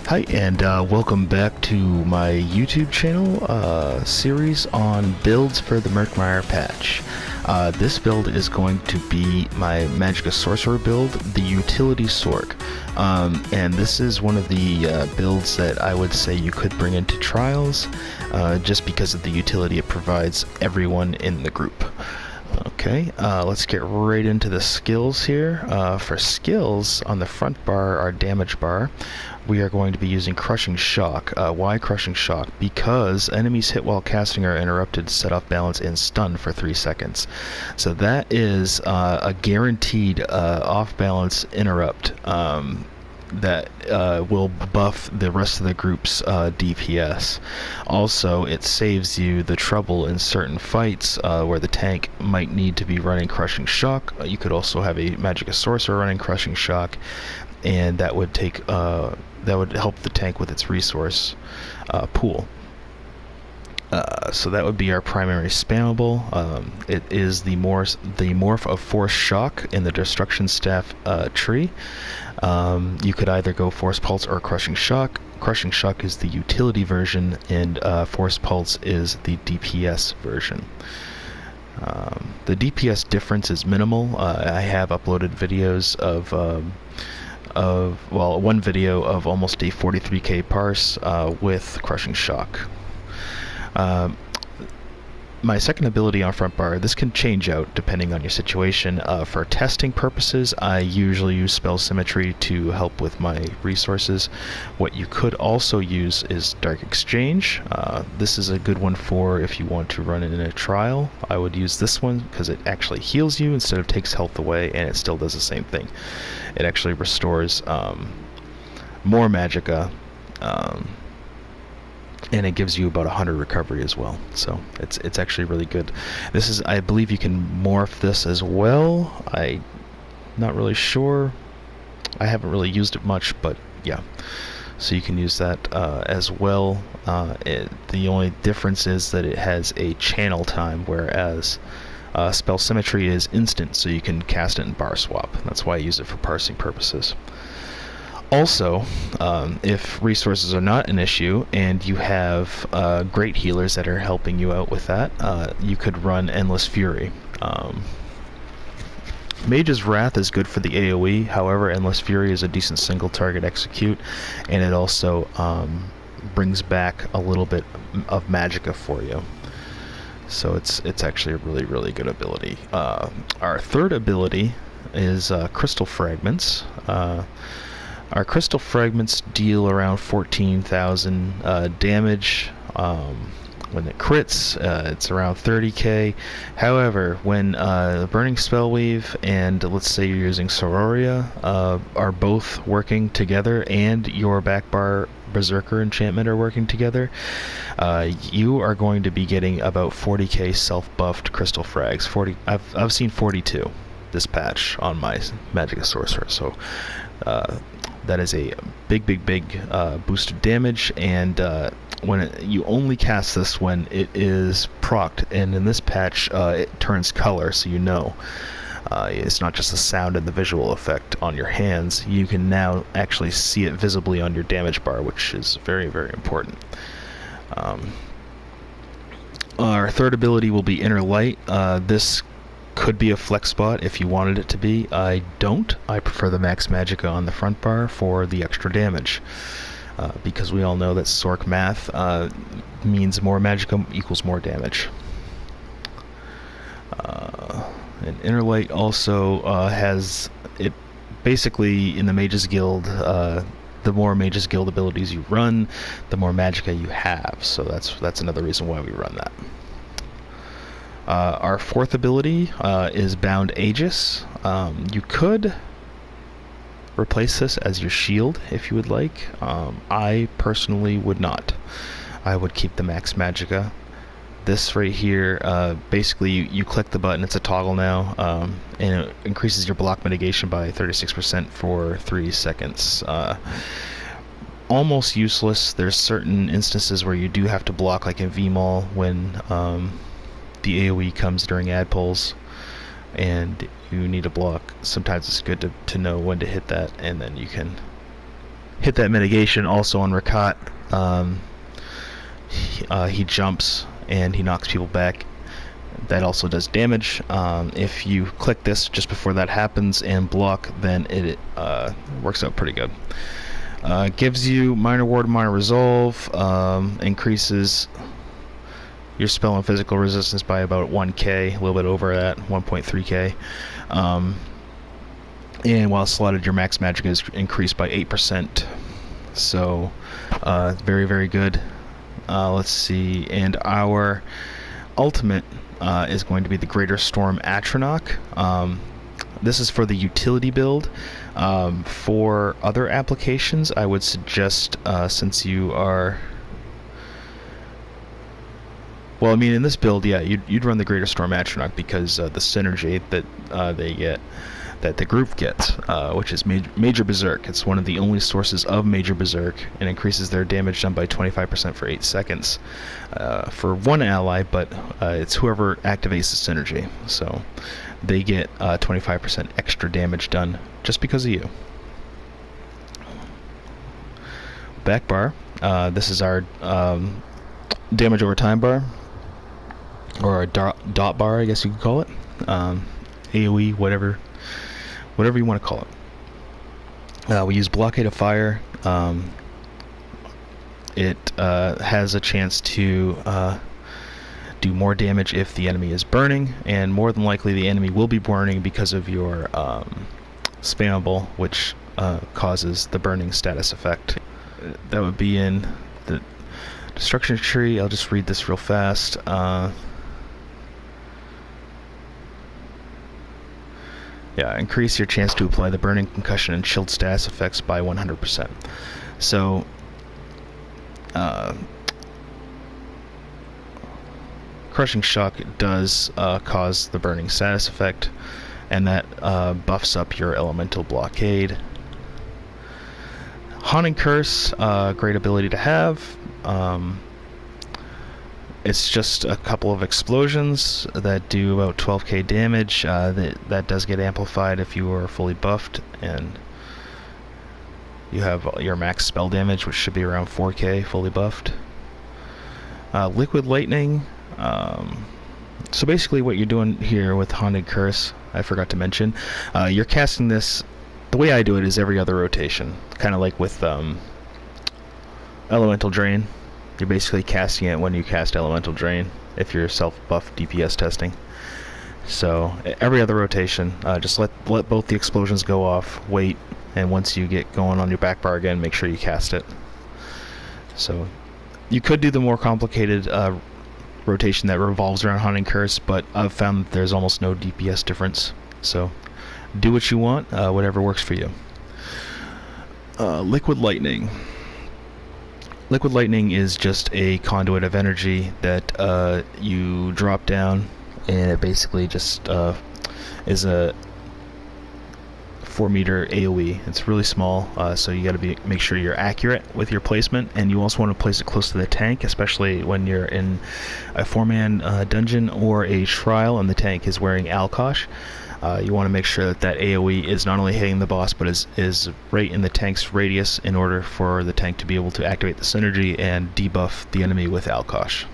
Hi, and welcome back to my YouTube channel series on builds for the Murkmire patch. This build is going to be my Magicka Sorcerer build, the Utility Sorc. And this is one of the builds that I would say you could bring into trials, just because of the utility it provides everyone in the group. Okay, let's get right into the skills here. For skills, on the front bar, our damage bar, we are going to be using Crushing Shock. Why Crushing Shock? Because enemies hit while casting are interrupted, set off balance, and stun for 3 seconds. So that is a guaranteed off-balance interrupt that will buff the rest of the group's DPS. Also, it saves you the trouble in certain fights where the tank might need to be running Crushing Shock. You could also have a Magicka Sorcerer running Crushing Shock, and that would take that would help the tank with its resource pool. So that would be our primary spammable. It is the morph of Force Shock in the Destruction Staff tree. You could either go Force Pulse or Crushing Shock. Crushing Shock is the utility version, and Force Pulse is the DPS version. The DPS difference is minimal. I have uploaded videos of one video of almost a 43k parse with Crushing Shock. My second ability on front bar, this can change out depending on your situation. For testing purposes, I usually use Spell Symmetry to help with my resources. What you could also use is Dark Exchange. This is a good one for if you want to run it in a trial. I would use this one because it actually heals you instead of takes health away, and it still does the same thing. It actually restores more Magicka, and it gives you about 100 recovery as well, so it's actually really good. This is, I believe you can morph this as well. I'm not really sure. I haven't really used it much, but yeah. So you can use that as well. The only difference is that it has a channel time, whereas Spell Symmetry is instant, so you can cast it in bar swap. That's why I use it for parsing purposes. Also, if resources are not an issue and you have great healers that are helping you out with that, you could run Endless Fury. Mage's Wrath is good for the AoE, however Endless Fury is a decent single target execute, and it also brings back a little bit of Magicka for you. So it's actually a really good ability. Our third ability is Crystal Fragments. Our Crystal Fragments deal around 14,000 damage. When it crits, it's around 30k. However, when Burning Spellweave and let's say you're using Sororia are both working together, and your backbar Berserker enchantment are working together, you are going to be getting about 40k self-buffed Crystal Frags. I've seen 42 this patch on my Magicka Sorcerer, so that is a big boost of damage, and when you only cast this when it is procced, and in this patch it turns color, so you know it's not just the sound and the visual effect on your hands. You can now actually see it visibly on your damage bar, which is very important. Our third ability will be Inner Light. This could be a flex spot if you wanted it to be. I don't. I prefer the max Magicka on the front bar for the extra damage, because we all know that Sorc math means more Magicka equals more damage. And Inner Light also has it basically in the Mages Guild. The more Mages Guild abilities you run, the more Magicka you have. So that's another reason why we run that. Our fourth ability is Bound Aegis. You could replace this as your shield if you would like. I personally would not. I would keep the max Magicka. This right here, basically you click the button, it's a toggle now, and it increases your block mitigation by 36% for 3 seconds. Almost useless. There's certain instances where you do have to block, like in VMAL when the AoE comes during ad pulls and you need a block. Sometimes it's good to know when to hit that, and then you can hit that mitigation also on Rakat. He jumps and he knocks people back. That also does damage. If you click this just before that happens and block, then it works out pretty good. Gives you minor ward, minor resolve, increases your spell and physical resistance by about 1k, a little bit over that, 1.3k. And while slotted, your max magic is increased by 8%. So, very, very good. Let's see, and our ultimate is going to be the Greater Storm Atronach. This is for the utility build. For other applications, I would suggest, since you are... Well, I mean, in this build, yeah, you'd run the Greater Storm Atronach because the synergy that they get, that the group gets, which is Major Berserk. It's one of the only sources of Major Berserk, and increases their damage done by 25% for 8 seconds for one ally, but it's whoever activates the synergy. So they get 25% extra damage done just because of you. Back bar. This is our damage over time bar, or a dot bar, I guess you could call it. AoE, whatever you want to call it. We use Blockade of Fire. It has a chance to do more damage if the enemy is burning, and more than likely the enemy will be burning because of your spammable, which causes the burning status effect. That would be in the destruction tree. I'll just read this real fast. Yeah, increase your chance to apply the burning, concussion, and shield status effects by 100%. So, Crushing Shock does cause the burning status effect, and that buffs up your elemental blockade. Haunting Curse, great ability to have. It's just a couple of explosions that do about 12k damage. That does get amplified if you are fully buffed, and you have your max spell damage, which should be around 4k fully buffed. Liquid Lightning. So basically what you're doing here with Haunted Curse, I forgot to mention, you're casting this, the way I do it is every other rotation, kind of like with Elemental Drain. You're basically casting it when you cast Elemental Drain, if you're self-buff DPS testing. So every other rotation, just let both the explosions go off, wait, and once you get going on your back bar again, make sure you cast it. So you could do the more complicated rotation that revolves around Haunting Curse, but I've found that there's almost no DPS difference. So do what you want, whatever works for you. Liquid Lightning. Liquid Lightning is just a conduit of energy that you drop down, and it basically just is a 4-meter AoE. It's really small, so you got to make sure you're accurate with your placement, and you also want to place it close to the tank, especially when you're in a 4-man dungeon or a trial and the tank is wearing Alkosh. You want to make sure that AoE is not only hitting the boss, but is right in the tank's radius in order for the tank to be able to activate the synergy and debuff the enemy with Alkosh.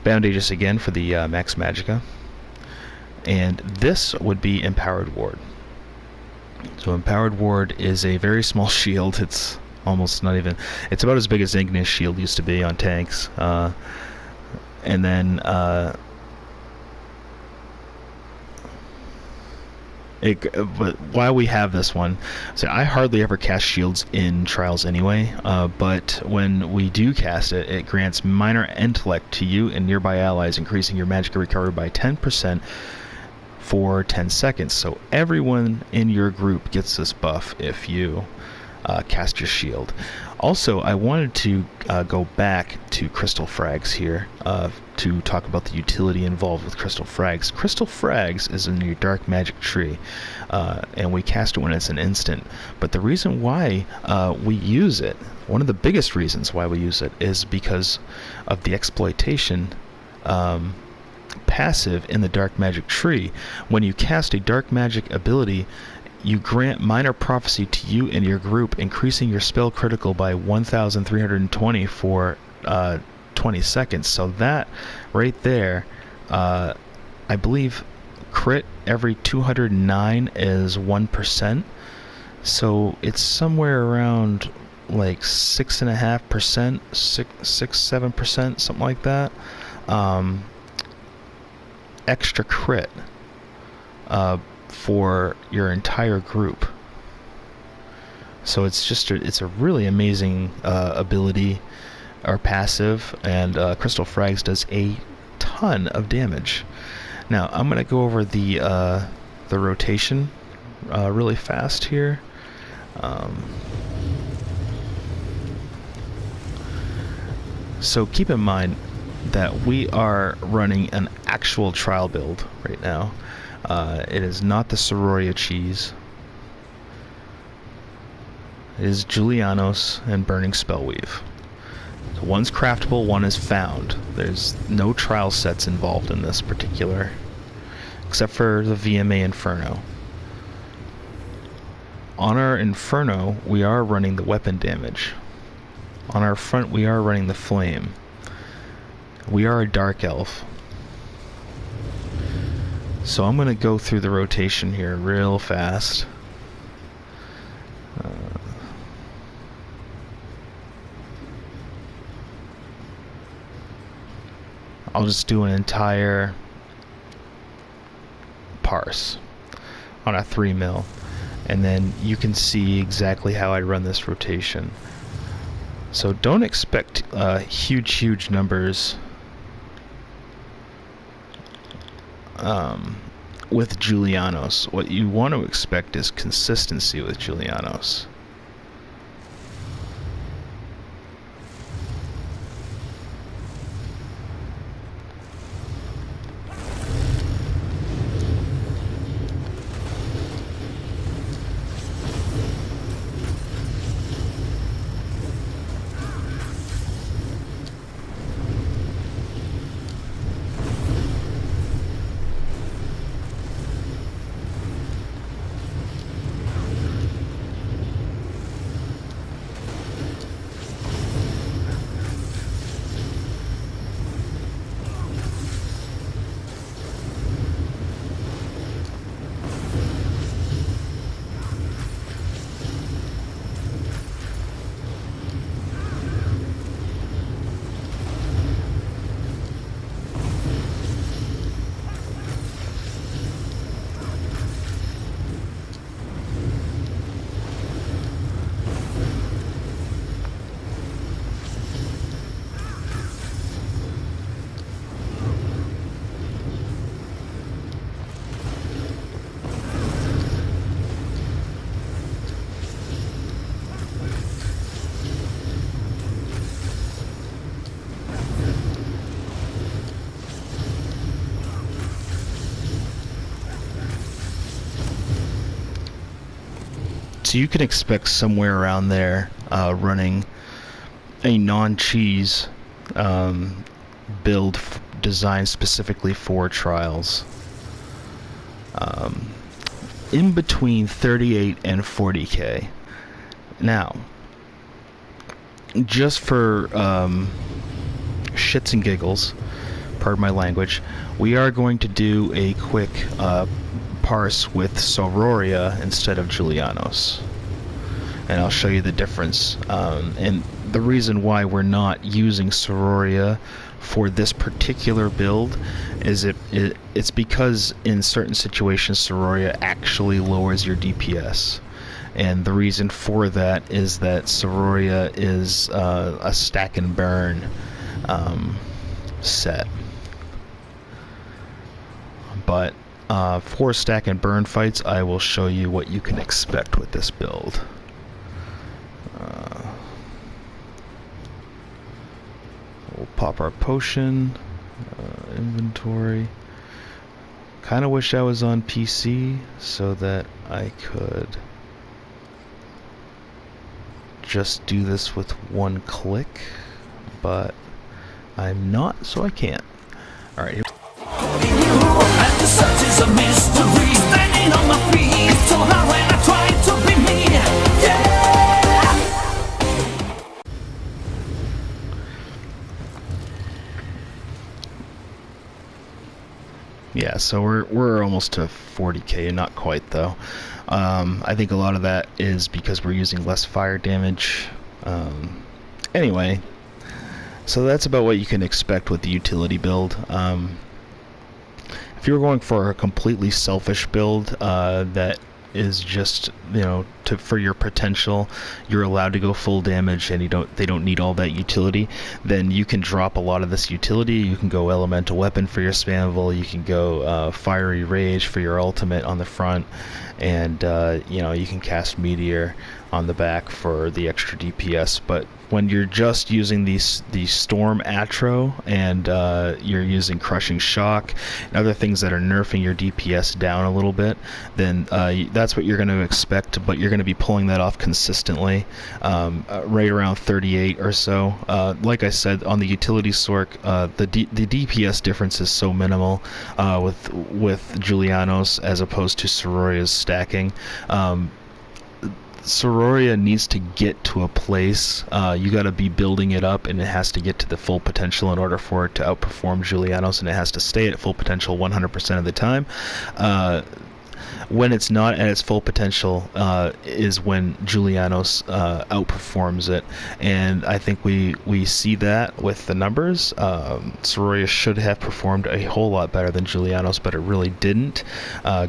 Bound Aegis again for the Max Magicka. And this would be Empowered Ward. So Empowered Ward is a very small shield. It's almost not even... It's about as big as Ignis Shield used to be on tanks. And then... but while we have this one, so I hardly ever cast shields in trials anyway, but when we do cast it, it grants minor intellect to you and nearby allies, increasing your magic recovery by 10% for 10 seconds. So everyone in your group gets this buff if you cast your shield. Also, I wanted to go back to Crystal Frags here to talk about the utility involved with Crystal Frags. Crystal Frags is in your Dark Magic tree, and we cast it when it's an instant. But the reason why we use it, one of the biggest reasons why we use it, is because of the exploitation passive in the Dark Magic tree. When you cast a Dark Magic ability you grant minor prophecy to you and your group, increasing your spell critical by 1,320 for 20 seconds. So that right there, I believe crit every 209 is 1%. So it's somewhere around like 6.5%, 7%, something like that. Extra crit for your entire group. So it's a really amazing ability or passive, and Crystal Frags does a ton of damage. Now I'm gonna go over the rotation really fast here. So keep in mind that we are running an actual trial build right now. It is not the Sororia cheese. It is Julianos and Burning Spellweave. So one's craftable, one is found. There's no trial sets involved in this particular, except for the VMA Inferno. On our Inferno, we are running the weapon damage. On our front, we are running the flame. We are a Dark Elf. So I'm going to go through the rotation here real fast. I'll just do an entire parse on a 3 mil, and then you can see exactly how I run this rotation. So don't expect huge numbers with Julianos. What you want to expect is consistency with Julianos. So you can expect somewhere around there running a non-cheese build designed specifically for trials. In between 38 and 40k. Now, just for shits and giggles, pardon my language, we are going to do a quick parse with Sororia instead of Julianos, and I'll show you the difference. And the reason why we're not using Sororia for this particular build is it's because in certain situations Sororia actually lowers your DPS, and the reason for that is that Sororia is a stack and burn set. But for stack and burn fights, I will show you what you can expect with this build. We'll pop our potion, inventory. Kind of wish I was on PC so that I could just do this with one click, but I'm not, so I can't. Alright, here. And such is a mystery. standing on my feet, so hard when I try to be me. Yeah. Yeah, so we're almost to 40k, not quite though. I think a lot of that is because we're using less fire damage. Anyway, so that's about what you can expect with the utility build. If you're going for a completely selfish build that is just, you know, for your potential, you're allowed to go full damage and they don't need all that utility, then you can drop a lot of this utility. You can go elemental weapon for your spamable, you can go fiery rage for your ultimate on the front, and you know, you can cast meteor on the back for the extra DPS. But when you're just using the storm atro and you're using crushing shock and other things that are nerfing your DPS down a little bit, then that's what you're going to expect, but you're going to be pulling that off consistently, right around 38 or so. Like I said, on the utility Sorc, the DPS difference is so minimal with Julianos as opposed to Sororia's stacking. Sororia needs to get to a place, you got to be building it up, and it has to get to the full potential in order for it to outperform Julianos, and it has to stay at full potential 100% of the time. When it's not at its full potential is when Julianos outperforms it, and I think we see that with the numbers. Sororia should have performed a whole lot better than Julianos, but it really didn't.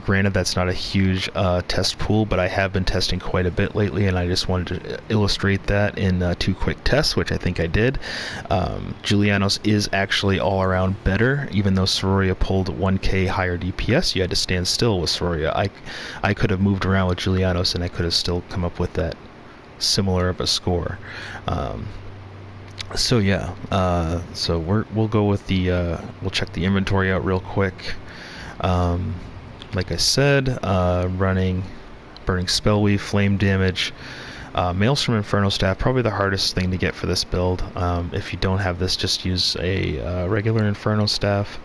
Granted, that's not a huge test pool, but I have been testing quite a bit lately, and I just wanted to illustrate that in 2 quick tests, which I think I did. Julianos is actually all around better, even though Sororia pulled 1k higher DPS. You had to stand still with Sororia. I could have moved around with Julianos and I could have still come up with that similar of a score. So yeah, so we'll go with the we'll check the inventory out real quick. Like I said, running burning spellweave, flame damage, Maelstrom Inferno Staff, probably the hardest thing to get for this build. If you don't have this, just use a regular Inferno Staff.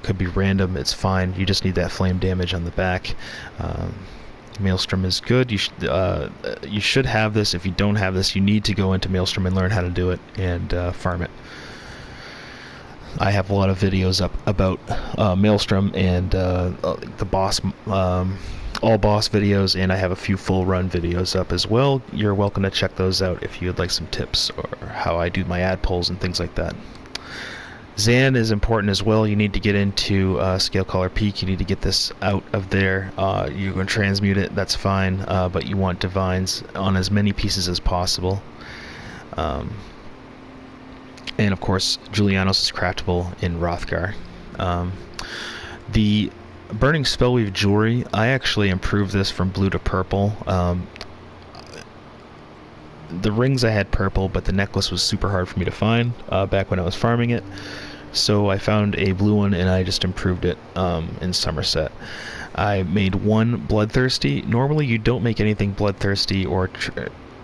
Could be random, it's fine. You just need that flame damage on the back. Maelstrom is good. You should have this. If you don't have this, you need to go into Maelstrom and learn how to do it and farm it. I have a lot of videos up about Maelstrom and the boss, all boss videos, and I have a few full run videos up as well. You're welcome to check those out if you would like some tips or how I do my ad pulls and things like that. Zan is important as well. You need to get into Scalecaller Peak. You need to get this out of there. You're going to transmute it, that's fine, but you want divines on as many pieces as possible. And of course, Julianos is craftable in Hrothgar. The Burning Spellweave Jewelry, I actually improved this from blue to purple. The rings I had purple, but the necklace was super hard for me to find back when I was farming it. So I found a blue one and I just improved it in Somerset. I made one Bloodthirsty. Normally you don't make anything Bloodthirsty or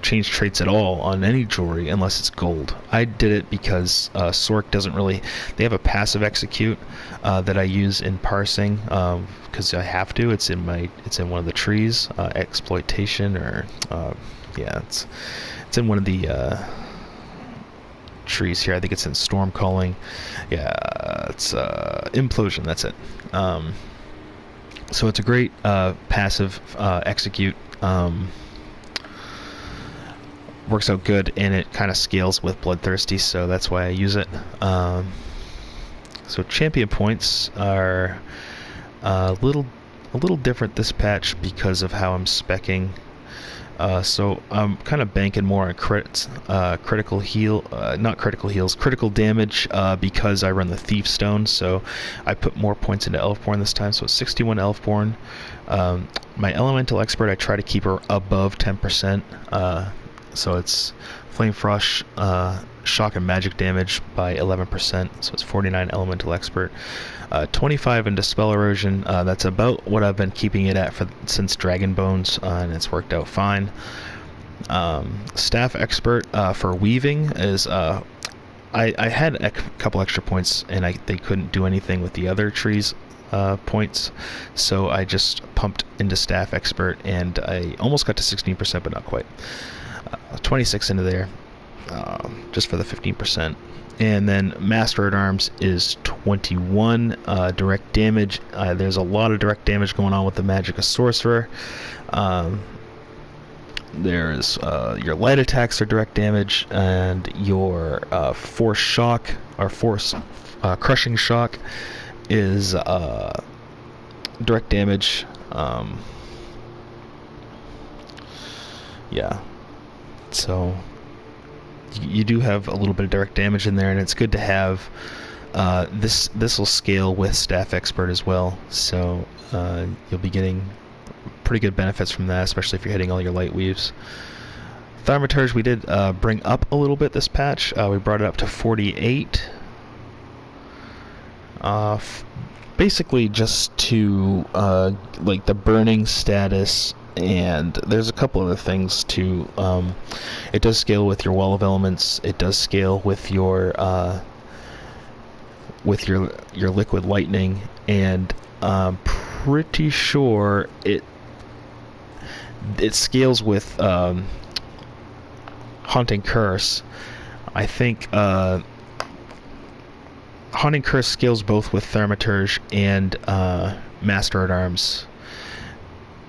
change traits at all on any jewelry unless it's gold. I did it because Sorc doesn't really... They have a passive execute that I use in parsing because I have to. It's in one of the trees, exploitation, or yeah, it's in one of the trees here. I think it's in storm calling. Yeah, it's implosion. That's it. So it's a great passive execute. Works out good, and it kind of scales with Bloodthirsty, so that's why I use it. So champion points are a little different this patch because of how I'm speccing. So I'm kind of banking more on critical heal, not critical heals, critical damage, because I run the Thief Stone. So I put more points into Elfborn this time. So it's 61 Elfborn. My Elemental Expert, I try to keep her above 10%. So it's Flame Frost, shock and magic damage by 11%. So it's 49 Elemental Expert. 25 in Dispel Erosion. That's about what I've been keeping it at since Dragon Bones, and it's worked out fine. Staff Expert for weaving is... I had a couple extra points, and they couldn't do anything with the other trees. points, so I just pumped into Staff Expert, and I almost got to 16%, but not quite. 26 into there, just for the 15%. And then Master at Arms is 21 direct damage. There's a lot of direct damage going on with the Magicka Sorcerer. There's your light attacks are direct damage, and your force shock or force crushing shock is direct damage. Yeah, so you do have a little bit of direct damage in there, and it's good to have. This will scale with Staff Expert as well, so you'll be getting pretty good benefits from that, especially if you're hitting all your light weaves. Thaumaturge we did bring up a little bit this patch. We brought it up to 48. Basically just to like the burning status, and there's a couple other things too. It does scale with your Wall of Elements. It does scale with your Liquid Lightning, and pretty sure it scales with Haunting Curse. I think Haunting Curse scales both with Thaumaturge and Master at Arms.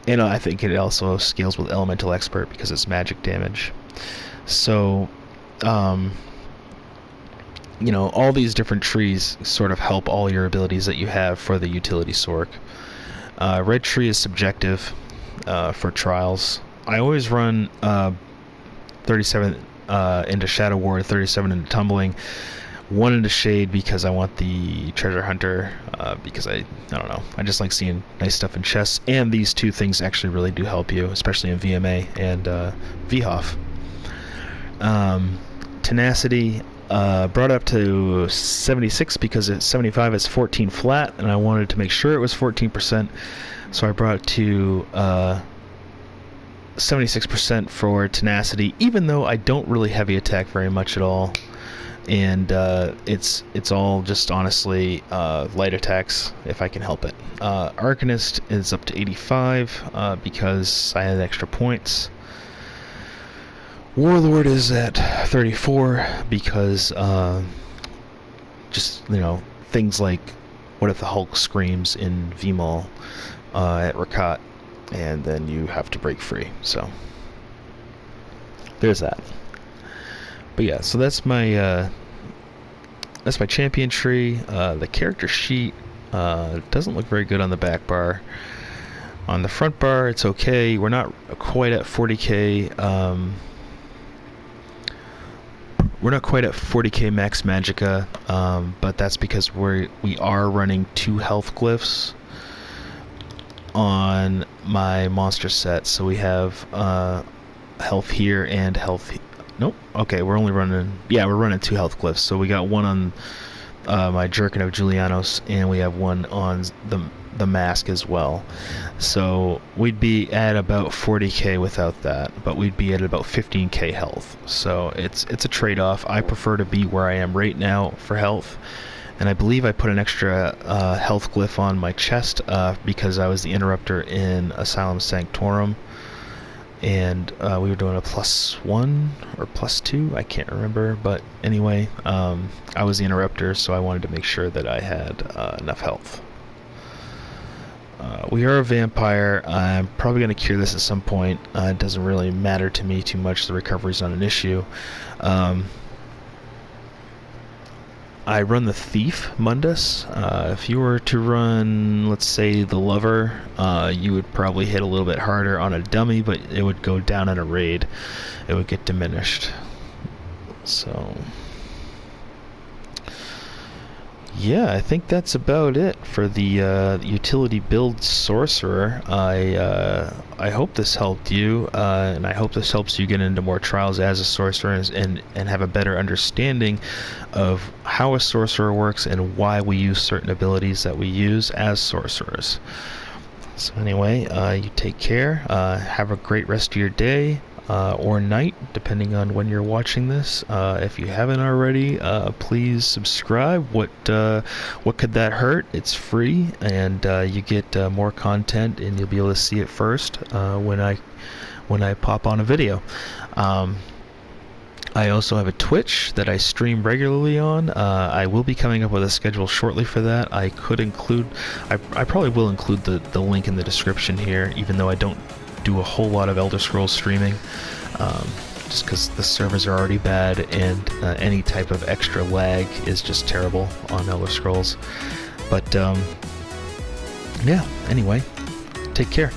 And I think it also scales with Elemental Expert because it's magic damage. So, all these different trees sort of help all your abilities that you have for the utility Sorc. Red tree is subjective for trials. I always run 37 into Shadow Ward, 37 into Tumbling, 1 into Shade because I want the Treasure Hunter, because I don't know, I just like seeing nice stuff in chests, and these two things actually really do help you, especially in VMA and VHOF. Tenacity brought up to 76 because at 75 it's 14 flat, and I wanted to make sure it was 14%, so I brought it to 76% for Tenacity, even though I don't really heavy attack very much at all, and it's all just honestly light attacks if I can help it. Arcanist is up to 85 because I had extra points. Warlord is at 34 because just things like what if the Hulk screams in VMAL at Rakat, and then you have to break free. So there's that. But yeah, so that's my champion tree. The character sheet doesn't look very good on the back bar. On the front bar, it's okay. We're not quite at 40k. We're not quite at 40k max Magicka, but that's because we are running 2 health glyphs on my monster set. So we have health here and health. Nope. Okay, we're running 2 health glyphs. So we got one on my Jerkin of Julianos, and we have one on the mask as well. So we'd be at about 40k without that, but we'd be at about 15k health. So it's a trade-off. I prefer to be where I am right now for health, and I believe I put an extra health glyph on my chest because I was the interrupter in Asylum Sanctorum, and we were doing a +1 or +2, I can't remember, but anyway, I was the interrupter, so I wanted to make sure that I had enough health. We are a vampire. I'm probably going to cure this at some point. It doesn't really matter to me too much. The recovery's not an issue. I run the Thief Mundus. If you were to run, let's say, the Lover, you would probably hit a little bit harder on a dummy, but it would go down in a raid. It would get diminished. So yeah, I think that's about it for the utility build sorcerer. I hope this helped you, and I hope this helps you get into more trials as a sorcerer and have a better understanding of how a sorcerer works and why we use certain abilities that we use as sorcerers. So anyway, you take care. Have a great rest of your day. or night, depending on when you're watching this. If you haven't already, please subscribe. What could that hurt? It's free, and you get more content, and you'll be able to see it first when I pop on a video. I also have a Twitch that I stream regularly on. I will be coming up with a schedule shortly for that. I probably will include the link in the description here, even though I don't do a whole lot of Elder Scrolls streaming, just because the servers are already bad, and any type of extra lag is just terrible on Elder Scrolls. But yeah, anyway, take care.